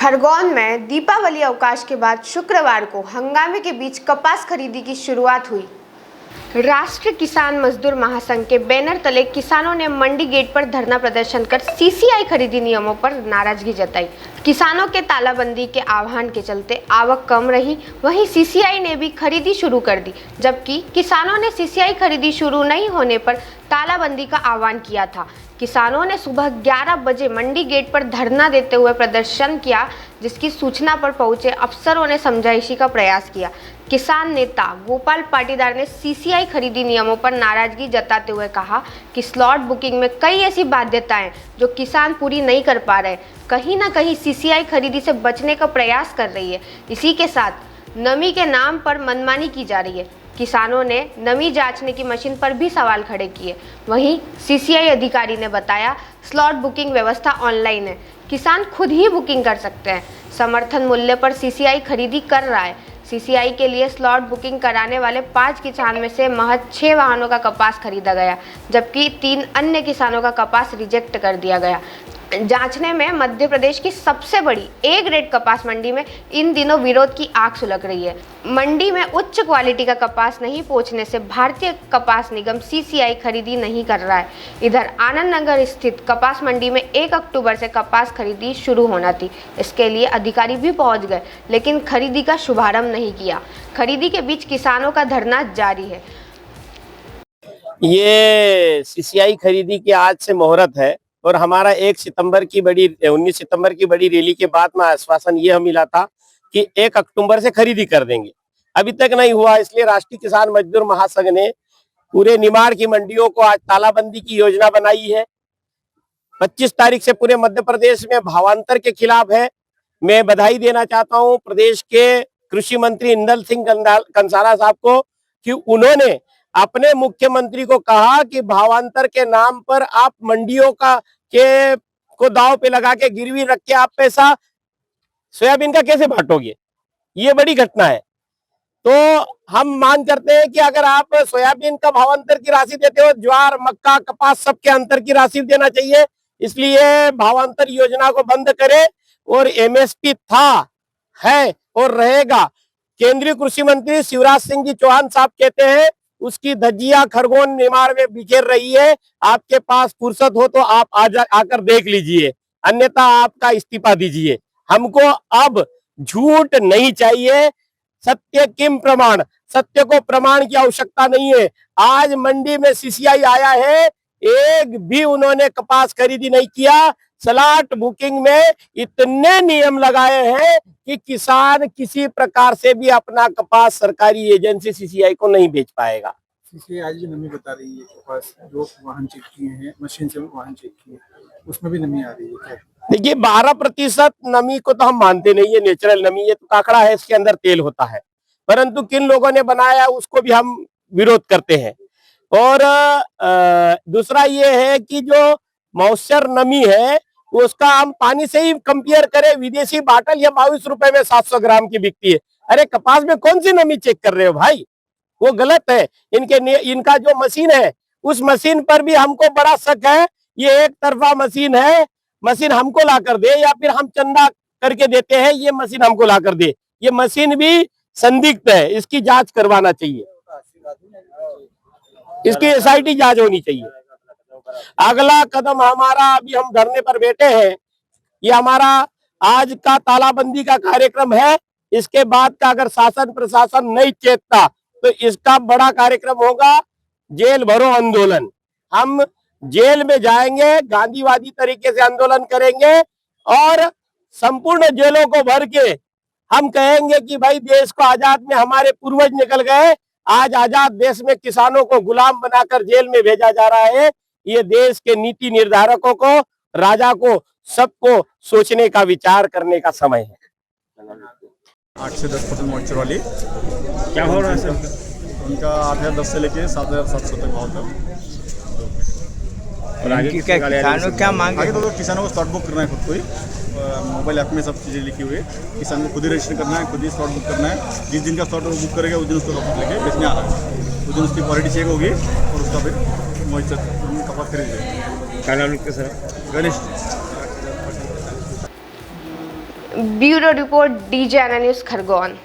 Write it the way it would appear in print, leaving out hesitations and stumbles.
खरगोन में दीपावली अवकाश के बाद शुक्रवार को हंगामे के बीच कपास खरीदी की शुरुआत हुई। राष्ट्रीय किसान मजदूर महासंघ के बैनर तले किसानों ने मंडी गेट पर धरना प्रदर्शन कर सीसीआई खरीदी नियमों पर नाराजगी जताई। किसानों के तालाबंदी के आह्वान के चलते आवक कम रही, वहीं सीसीआई ने भी खरीदी शुरू कर दी, जबकि किसानों ने सीसीआई खरीदी शुरू नहीं होने पर तालाबंदी का आह्वान किया था। किसानों ने सुबह 11 बजे मंडी गेट पर धरना देते हुए प्रदर्शन किया, जिसकी सूचना पर पहुंचे अफसरों ने समझाइशी का प्रयास किया। किसान नेता गोपाल पाटीदार ने सीसीआई खरीदी नियमों पर नाराजगी जताते हुए कहा कि स्लॉट बुकिंग में कई ऐसी बाध्यताएं जो किसान पूरी नहीं कर पा रहे, कहीं ना कहीं सीसीआई खरीदी से बचने का प्रयास कर रही है। इसी के साथ नमी के नाम पर मनमानी की जा रही है। किसानों ने नमी जांचने की मशीन पर भी सवाल खड़े किए। वहीं सीसीआई अधिकारी ने बताया, स्लॉट बुकिंग व्यवस्था ऑनलाइन है, किसान खुद ही बुकिंग कर सकते हैं। समर्थन मूल्य पर सीसीआई खरीदी कर रहा है। सीसीआई के लिए स्लॉट बुकिंग कराने वाले 5 किसान में से महज 6 वाहनों का कपास खरीदा गया, जबकि 3 अन्य किसानों का कपास रिजेक्ट कर दिया गया। जांचने में मध्य प्रदेश की सबसे बड़ी ए ग्रेड कपास मंडी में इन दिनों विरोध की आग सुलग रही है। मंडी में उच्च क्वालिटी का कपास नहीं पहुंचने से भारतीय कपास निगम सीसीआई खरीदी नहीं कर रहा है। इधर आनंद नगर स्थित कपास मंडी में 1 अक्टूबर से कपास खरीदी शुरू होना थी। इसके लिए अधिकारी भी पहुंच गए, लेकिन खरीदी का शुभारंभ नहीं किया। खरीदी के बीच किसानों का धरना जारी है। ये सीसीआई खरीदी की आज से मुहूर्त है और हमारा 19 सितंबर की बड़ी रैली के बाद में आश्वासन ये मिला था कि 1 अक्टूबर से खरीदी कर देंगे। अभी तक नहीं हुआ, इसलिए राष्ट्रीय किसान मजदूर महासंघ ने पूरे निमाड़ की मंडियों को आज तालाबंदी की योजना बनाई है। 25 तारीख से पूरे मध्य प्रदेश में भावांतर के खिलाफ है। मैं बधाई देना चाहता हूँ प्रदेश के कृषि मंत्री इंदल सिंह कंसारा साहब को कि उन्होंने अपने मुख्यमंत्री को कहा कि भावांतर के नाम पर आप मंडियों को दांव पे लगा के गिरवी रख के आप पैसा सोयाबीन का कैसे बांटोगे। ये बड़ी घटना है। तो हम मांग करते हैं कि अगर आप सोयाबीन का भावांतर की राशि देते हो, ज्वार, मक्का, कपास सबके अंतर की राशि देना चाहिए। इसलिए भावांतर योजना को बंद करें और एमएसपी है और रहेगा। केंद्रीय कृषि मंत्री शिवराज सिंह जी चौहान साहब कहते हैं उसकी धज्जियां खरगोन निमाड़ में बिखेर रही है। आपके पास फुर्सत हो तो आप आकर देख लीजिए, अन्यथा आपका इस्तीफा दीजिए। हमको अब झूठ नहीं चाहिए। सत्य किम प्रमाण, सत्य को प्रमाण की आवश्यकता नहीं है। आज मंडी में सीसीआई आया है, एक भी उन्होंने कपास खरीदी नहीं किया। स्लॉट बुकिंग में इतने नियम लगाए हैं कि किसान किसी प्रकार से भी अपना कपास सरकारी एजेंसी सीसीआई को नहीं बेच पाएगा। सीसीआई जी नमी बता रही है कपास जो वाहन चेक किए हैं, मशीन से वाहन चेक किए, उसमें भी नमी आ रही है क्या? देखिए 12% नमी को तो हम मानते नहीं है, नेचुरल नमी, ये तो काकड़ा है, इसके अंदर तेल होता है। परंतु किन लोगों ने बनाया उसको भी हम विरोध करते हैं। और दूसरा ये है कि जो मॉइस्चर नमी है उसका हम पानी से ही कंपेयर करें, विदेशी बाटल या 22 रुपए में 700 ग्राम की बिकती है। अरे कपास में कौन सी नमी चेक कर रहे हो भाई, वो गलत है। इनका जो मशीन है उस मशीन पर भी हमको बड़ा शक है। ये एक तरफा मशीन है, मशीन हमको ला कर दे या फिर हम चंदा करके देते हैं, ये मशीन हमको ला कर दे। ये मशीन भी संदिग्ध है, इसकी जांच करवाना चाहिए, इसकी एसआईटी जांच होनी चाहिए। अगला कदम हमारा, अभी हम धरने पर बैठे हैं, ये हमारा आज का तालाबंदी का कार्यक्रम है। इसके बाद का अगर शासन प्रशासन नहीं चेतता तो इसका बड़ा कार्यक्रम होगा, जेल भरो आंदोलन। हम जेल में जाएंगे, गांधीवादी तरीके से आंदोलन करेंगे और संपूर्ण जेलों को भर के हम कहेंगे कि भाई देश को आजाद में हमारे पूर्वज निकल गए, आज आजाद देश में किसानों को गुलाम बनाकर जेल में भेजा जा रहा है। ये देश के नीति निर्धारकों को, राजा को, सबको सोचने का, विचार करने का समय है। 8 से 10% मॉइस्चर वाली क्या हो रहा है सर? उनका 8,010 से लेके 7,700 तक भाव था। और आगे क्या किसानों क्या मांग है? आगे तो किसानों को स्लॉट बुक करना है, खुद को ही मोबाइल ऐप में सब चीज़ें लिखी हुई है। किसान को खुद ही रजिस्टर करना है, खुद ही स्लॉट बुक करना है। जिस दिन का स्लॉट बुक करेगा उस दिन उसको कपास लेके बेचने आ रहा है। उस दिन उसकी क्वालिटी चेक होगी और उसका फिर मॉइस्चर कपास खरीदेंगे। क्या नाम लिखते sir? Ganesh. Bureau report DJN news Khargone.